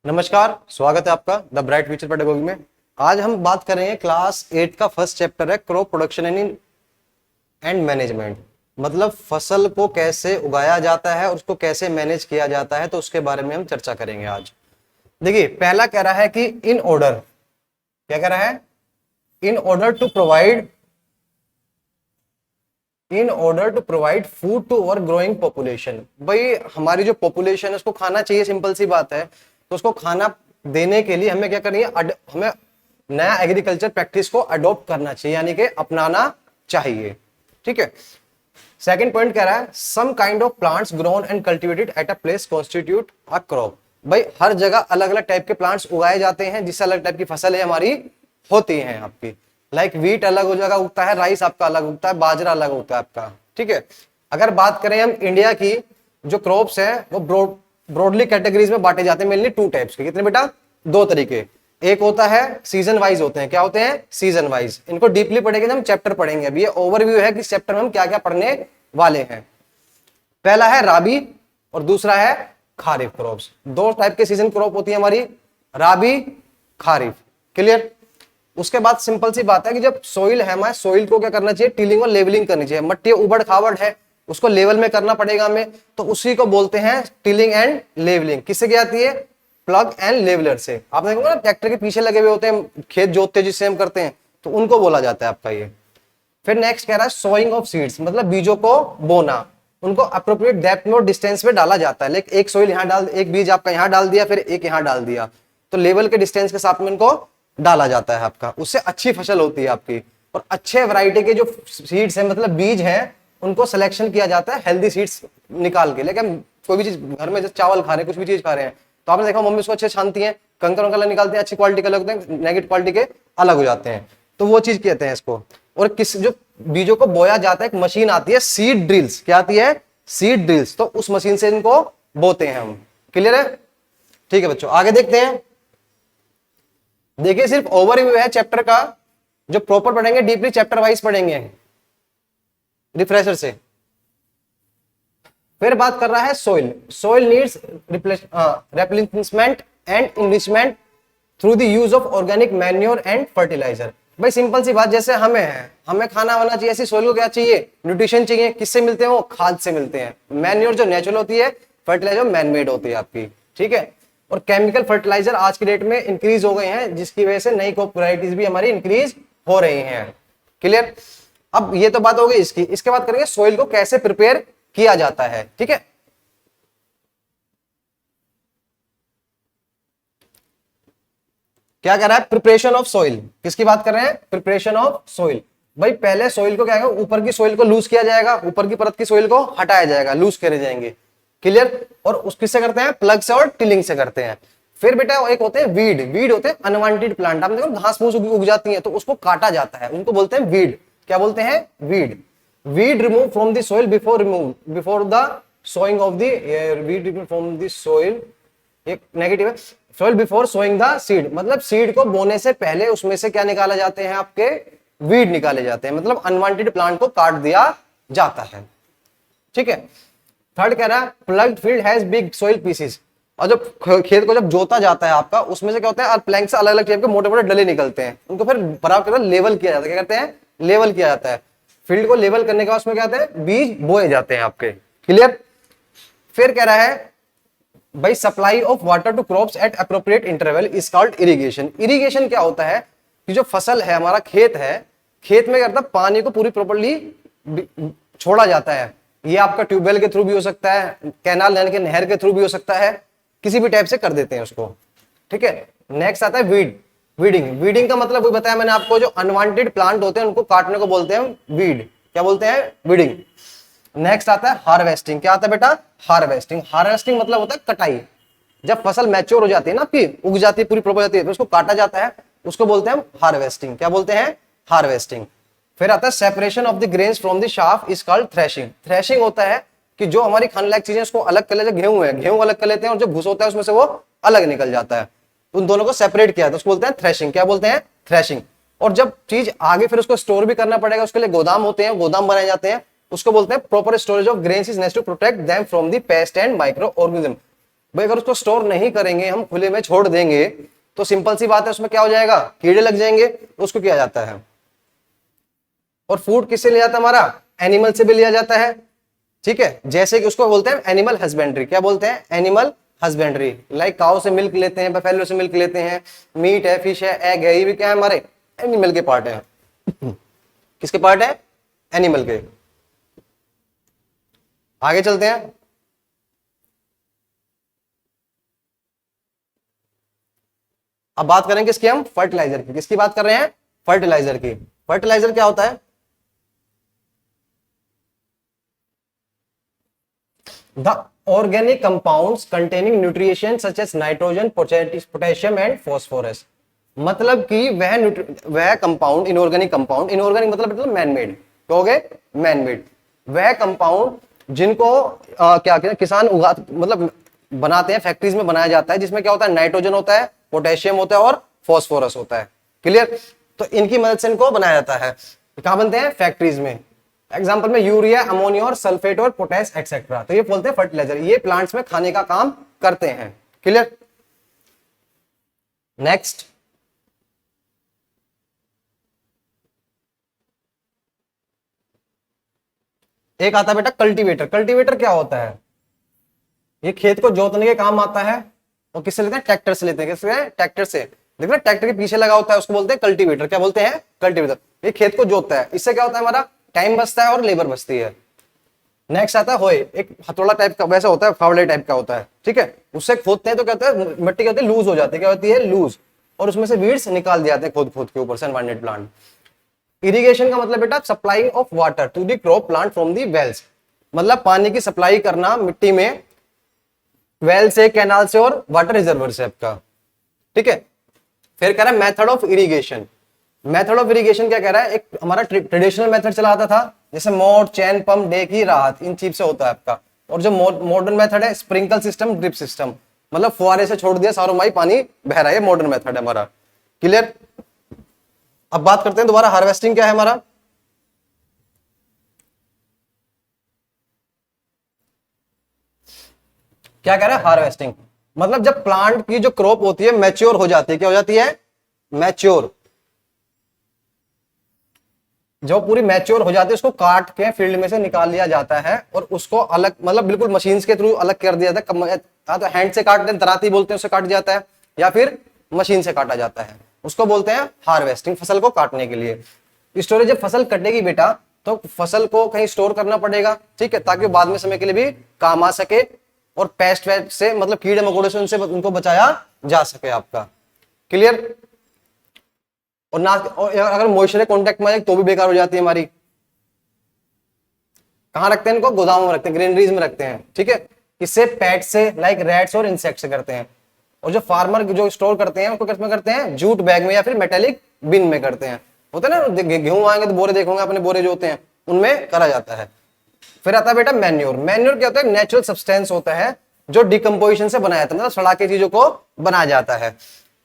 नमस्कार, स्वागत है आपका द ब्राइट फ्यूचर पेडागोगी में। आज हम बात कर रहे हैं क्लास 8 का फर्स्ट चैप्टर है क्रॉप प्रोडक्शन एंड मैनेजमेंट। मतलब फसल को कैसे उगाया जाता है और उसको कैसे मैनेज किया जाता है, तो उसके बारे में हम चर्चा करेंगे आज। देखिए, पहला कह रहा है कि इन ऑर्डर, क्या कह रहा है? In order to provide food to our growing population. भाई, हमारी जो पॉपुलेशन है उसको खाना चाहिए, सिंपल सी बात है। तो उसको खाना देने के लिए हमें क्या करनी है? हमें नया एग्रीकल्चर प्रैक्टिस को अडॉप्ट करना चाहिए, यानी कि अपनाना चाहिए। ठीक है। सेकंड पॉइंट कह रहा है some kind of plants grown and cultivated at a place constitute a crop. भाई, हर जगह अलग अलग टाइप के प्लांट्स उगाए जाते हैं, जिससे अलग टाइप की फसलें हमारी होती हैं आपकी। लाइक व्हीट अलग हो जगह उगता है, राइस आपका अलग उगता है, बाजरा अलग उगता है आपका। ठीक है। अगर बात करें हम इंडिया की, जो क्रॉप्स है वो ब्रॉडली कैटेगरीज में बांटे जाते हैं, मेनली टू टाइप्स के। कितने बेटा? दो तरीके। एक होता है सीजन वाइज होते हैं। क्या होते हैं? Season wise. इनको डीपली पढ़ेंगे तो हम चैप्टर पढ़ेंगे। अभी ये ओवरव्यू है कि इस चैप्टर में हम क्या क्या पढ़ने वाले हैं। पहला है राबी और दूसरा है खारिफ क्रॉप्स। दो टाइप के सीजन क्रॉप होती है हमारी, राबी, खारिफ। क्लियर? उसके बाद सिंपल सी बात है कि जब सोइल है हमारे, सोइल को क्या करना चाहिए? टिलिंग और लेवलिंग करनी चाहिए। मट्टी उबड़ खाबड़ है, उसको लेवल में करना पड़ेगा हमें, तो उसी को बोलते हैं टिलिंग एंड लेवलिंग। किससे की आती है? प्लग एंड लेवलर से। आप देखोगे ना, ट्रैक्टर के पीछे लगे हुए होते हैं, खेत जोतते जिससे हम करते हैं, तो उनको बोला जाता है आपका ये। फिर नेक्स्ट कह रहा है सोइंग ऑफ सीड्स, मतलब बीजों को बोना। उनको अप्रोप्रिएट डेप्थ में और डिस्टेंस पे डाला जाता है। लाइक एक सोइल यहाँ डाल, एक बीज आपका यहाँ डाल दिया, फिर एक यहाँ डाल दिया, तो लेवल के डिस्टेंस के साथ में इनको डाला जाता है आपका। उससे अच्छी फसल होती है आपकी। और अच्छे वैरायटी के जो सीड्स हैं, मतलब बीज हैं, उनको सिलेक्शन किया जाता है हेल्दी सीड्स निकाल के। लेकिन कोई भी चीज घर में जैसे चावल खा रहे हैं, कुछ भी चीज खा रहे हैं, तो आपने देखा मम्मी उसको अच्छे छानती हैं, कंकर वंकर निकालते हैं, अच्छी क्वालिटी के अलग होते हैं, नेगेटिव क्वालिटी के अलग हो जाते हैं, तो वो चीज कहते हैं इसको। और किस जो बीजों को बोया जाता है, एक मशीन आती है सीड ड्रिल्स। क्या आती है? Seed drills. तो उस मशीन से इनको बोते हैं हम। क्लियर है? ठीक है बच्चों, आगे देखते हैं। देखिए, सिर्फ ओवरव्यू है चैप्टर का। जो प्रॉपर पढ़ेंगे डीपली चैप्टर वाइज पढ़ेंगे रिफ्रेशर से। फिर बात कर रहा है soil. Soil needs replacement and enrichment through the use of organic manure and fertiliser. भाई सिंपल सी बात, जैसे हमें है, हमें खाना होना चाहिए, ऐसी सोइल को क्या चाहिए? न्यूट्रिशन चाहिए। किससे मिलते हैं वो? खाद से मिलते हैं। मैन्योर जो नेचुरल होती है, फर्टिलाइजर मैनमेड होती है आपकी। ठीक है। और केमिकल फर्टिलाइजर आज की डेट में इंक्रीज हो गए हैं, जिसकी वजह से नई क्रॉप वैरायटीज भी हमारी इंक्रीज हो रही हैं। क्लियर? अब ये तो बात हो गई इसकी। इसके बाद करेंगे सोइल को कैसे प्रिपेयर किया जाता है। ठीक है। क्या कह रहा है? Preparation of soil. किसकी बात कर रहे हैं? Preparation of soil. भाई पहले सोइल को क्या है, ऊपर की सोइल को लूज किया जाएगा, ऊपर की परत की सोइल को हटाया जाएगा, लूज करे जाएंगे। क्लियर? और उस किससे करते हैं? प्लग से और टिलिंग से करते हैं। फिर बेटा एक होते हैं वीड। वीड होते हैं अनवांटेड प्लांट। आप देखो घास फूस उग जाती है, तो उसको काटा जाता है, उनको बोलते हैं वीड। क्या बोलते हैं? Weed. Weed remove from the soil before the sowing of the weed remove from the soil. एक नेगेटिव है, soil before sowing the seed, मतलब सीड को बोने से पहले उसमें से क्या निकाला जाते हैं? आपके वीड निकाले जाते हैं, मतलब अनवांटेड प्लांट को काट दिया जाता है। ठीक है। थर्ड कह रहा है ploughed field has big soil pieces. और जब खेत को जब जोता जाता है आपका, उसमें से क्या होता है? प्लैंक से अलग अलग टाइप के मोटे मोटे डले निकलते हैं, उनको फिर बराबर कर लेवल किया जाता है। क्या करते हैं? लेवल किया जाता है। फील्ड को लेवल करने के बाद उसमें क्या होता है? बीज बोए जाते हैं आपके। क्लियर? फिर कह रहा है भाई supply of water to crops at appropriate interval is called irrigation. Irrigation क्या होता है कि जो फसल है, हमारा खेत है, खेत में करता पानी को पूरी प्रॉपर्ली छोड़ा जाता है। ये आपका ट्यूबवेल के थ्रू भी हो सकता है, कैनाल यानी कि नहर के थ्रू भी हो सकता है, किसी भी टाइप से कर देते हैं उसको। ठीक है। नेक्स्ट आता है वीडिंग। वीडिंग का मतलब वही बताया मैंने आपको, जो अनवांटेड प्लांट होते हैं उनको काटने को बोलते हैं वीड। क्या बोलते हैं? वीडिंग। नेक्स्ट आता है हार्वेस्टिंग। क्या आता है बेटा? हार्वेस्टिंग। हार्वेस्टिंग मतलब होता है कटाई। जब फसल मैच्योर हो जाती है ना आपकी, उग जाती है, पूरी प्रॉपर जाती है, तो उसको काटा जाता है, उसको बोलते हैं हार्वेस्टिंग। क्या बोलते हैं? हार्वेस्टिंग। फिर आता है separation of the grains from the shaft is called threshing. Threshing होता है कि जो हमारी खाने लायक चीजें उसको अलग कर लेते हैं। गेहूं है, गेहूं अलग कर लेते हैं, और जो भूस होता है उसमें से वो अलग निकल जाता है, उन दोनों को सेपरेट किया है, तो उसको बोलते हैं थ्रेशिंग। क्या बोलते हैं? थ्रेशिंग। और जब चीज आगे फिर उसको स्टोर भी करना पड़ेगा, उसके लिए गोदाम होते हैं, गोदाम बनाए जाते हैं, उसको बोलते हैं proper storage of grains is necessary to protect them from the pest and microorganism. भाई अगर उसको स्टोर नहीं करेंगे, हम खुले में छोड़ देंगे, तो सिंपल सी बात है उसमें क्या हो जाएगा, कीड़े लग जाएंगे, तो उसको किया जाता है। और फूड किससे लिया जाता है हमारा, एनिमल से भी लिया जाता है, ठीक है। जैसे कि उसको बोलते हैं एनिमल हस्बेंड्री, क्या बोलते हैं, एनिमल हस्बेंड्री। लाइक काउ से मिल्क लेते हैं, बफेलो से मिल्क लेते हैं, मीट है, फिश है, एग है, ये भी क्या है, हमारे एनिमल के पार्ट है। किसके पार्ट है, एनिमल के। आगे चलते हैं। अब बात करेंगे किसकी, हम फर्टिलाइजर की। किसकी बात कर रहे हैं, फर्टिलाइजर की। फर्टिलाइजर क्या होता है, the organic compounds containing nutrition such as nitrogen, potassium and phosphorus. मतलब कि वह कंपाउंड, इनऑर्गेनिक कंपाउंड, इनऑर्गेनिक मतलब मैन मेड, कहोगे मैन मेड, वह कंपाउंड जिनको क्या कहते हैं, किसान उगा, मतलब बनाते हैं, फैक्ट्रीज में बनाया जाता है, जिसमें क्या होता है, नाइट्रोजन होता है, पोटेशियम होता है और फॉस्फोरस होता है। क्लियर। तो इनकी मदद से इनको बनाया जाता है। कहां बनते हैं, फैक्ट्रीज में। एग्जांपल में यूरिया, अमोनिया और सल्फेट और पोटेश एक्सेट्रा। तो ये बोलते हैं फर्टिलाइजर, ये प्लांट्स में खाने का काम करते हैं। क्लियर। नेक्स्ट, एक आता है बेटा कल्टीवेटर। कल्टीवेटर क्या होता है, ये खेत को जोतने के काम आता है। और किससे लेते हैं, ट्रैक्टर से लेते हैं। किससे, ट्रैक्टर से। देखो ट्रैक्टर के पीछे लगा होता है, उसको बोलते हैं कल्टीवेटर। क्या बोलते हैं, कल्टीवेटर। ये खेत को जोतता है, इससे क्या होता है, हमारा टाइम बचता है और लेबर बचती है। नेक्स्ट आता है होए, एक हथौड़ा टाइप का वैसा होता है, फावड़े टाइप का होता है, ठीक है। उससे खोदते हैं तो कहते हैं मिट्टी क्या होती है, लूज हो जाती है। क्या होती है, लूज। और उसमें से वीड्स निकाल दिए जाते हैं खोद खोद के ऊपर से अनवांटेड प्लांट। इरिगेशन का मतलब बेटा supply of water to the crop plant from the wells. मतलब पानी की सप्लाई करना मिट्टी में, वेल से, कैनाल से और वाटर रिजर्वर से आपका, ठीक है। फिर कह रहा है method of irrigation. Method of irrigation क्या कह रहा है, एक हमारा ट्रेडिशनल मेथड चला आता था, जैसे मोट, चैन, पंप, डेक, राहत, इन चीज से होता है आपका। और जो मॉडर्न मेथड है, स्प्रिंकल सिस्टम, ड्रिप सिस्टम, मतलब फुहारे से छोड़ दिया, सारों माही पानी बह रहा है, मॉडर्न मेथड है हमारा। क्लियर। अब बात करते हैं दोबारा, हार्वेस्टिंग क्या है हमारा। क्या कह रहा है, हार्वेस्टिंग मतलब जब प्लांट की जो क्रॉप होती है मैच्योर हो जाती है। क्या हो जाती है, मैच्योर। जो पूरी मैच्योर हो जाती है, उसको काट के फील्ड में से निकाल लिया जाता है और उसको अलग, मतलब बिल्कुल मशीन्स के थ्रू अलग कर दिया जाता है। तो हैंड से काटते हैं, दराती बोलते हैं, उससे काट जाता है, या फिर मशीन से काटा जाता है, उसको बोलते हैं हार्वेस्टिंग, फसल को काटने के लिए। स्टोरेज, जब फसल कटेगी बेटा, तो फसल को कहीं स्टोर करना पड़ेगा, ठीक है, ताकि बाद में समय के लिए भी काम आ सके, और पेस्ट वेस्ट से, मतलब कीड़े मकोड़े से, उनसे उनको बचाया जा सके आपका। क्लियर। और ना, और अगर मॉइस्चर कांटेक्ट में आए तो भी बेकार हो जाती है हमारी। कहां रखते हैं इनको, गोदामों में रखते हैं, ग्रेनरीज में रखते हैं, ठीक है। इससे पेट से, लाइक रैट्स और इंसेक्ट से करते हैं। और जो फार्मर जो स्टोर करते हैं, उसको किसमें करते हैं, जूट बैग में या फिर मेटेलिक बिन में करते हैं। होते हैं ना, गेहूं आएंगे तो बोरे देखोगे अपने, बोरे जो होते हैं उनमें करा जाता है। फिर आता है बेटा मैन्योर। मैन्योर क्या होता है, नेचुरल सब्सटेंस होता है जो डिकम्पोजिशन से बनाया जाता है, मतलब सड़ा के चीजों को बनाया जाता है।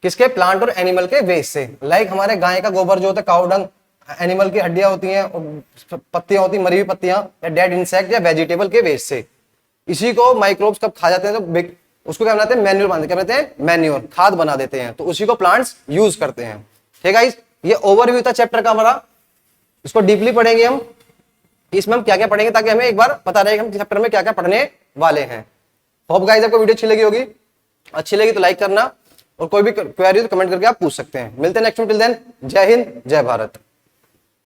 किसके, प्लांट और एनिमल के वेस्ट से। लाइक हमारे गाय का गोबर जो होता है, काउ डंग, एनिमल की हड्डियां होती हैं, पत्तियां होती हैं, मरी हुई पत्तियां, या डेड इंसेक्ट या वेजिटेबल के वेस्ट से। इसी को माइक्रोब्स कब खा जाते हैं तो उसको क्या बनाते हैं, मैन्योर बनाते हैं। क्या बनाते हैं, मैन्योर, खाद बना देते हैं। तो उसी को प्लांट्स यूज करते हैं। ठीक है गाइस, ये ओवरव्यू था चैप्टर का हमारा। इसको डीपली पढ़ेंगे हम, इसमें हम क्या क्या पढ़ेंगे, ताकि हमें एक बार पता रहे हम चैप्टर में क्या क्या पढ़ने वाले हैं। होप गाइस आपको वीडियो अच्छी लगी होगी। अच्छी लगी तो लाइक करना, और कोई भी क्वेरी तो कमेंट करके आप पूछ सकते हैं। मिलते हैं नेक्स्ट में, टिल देन जय हिंद, जय भारत।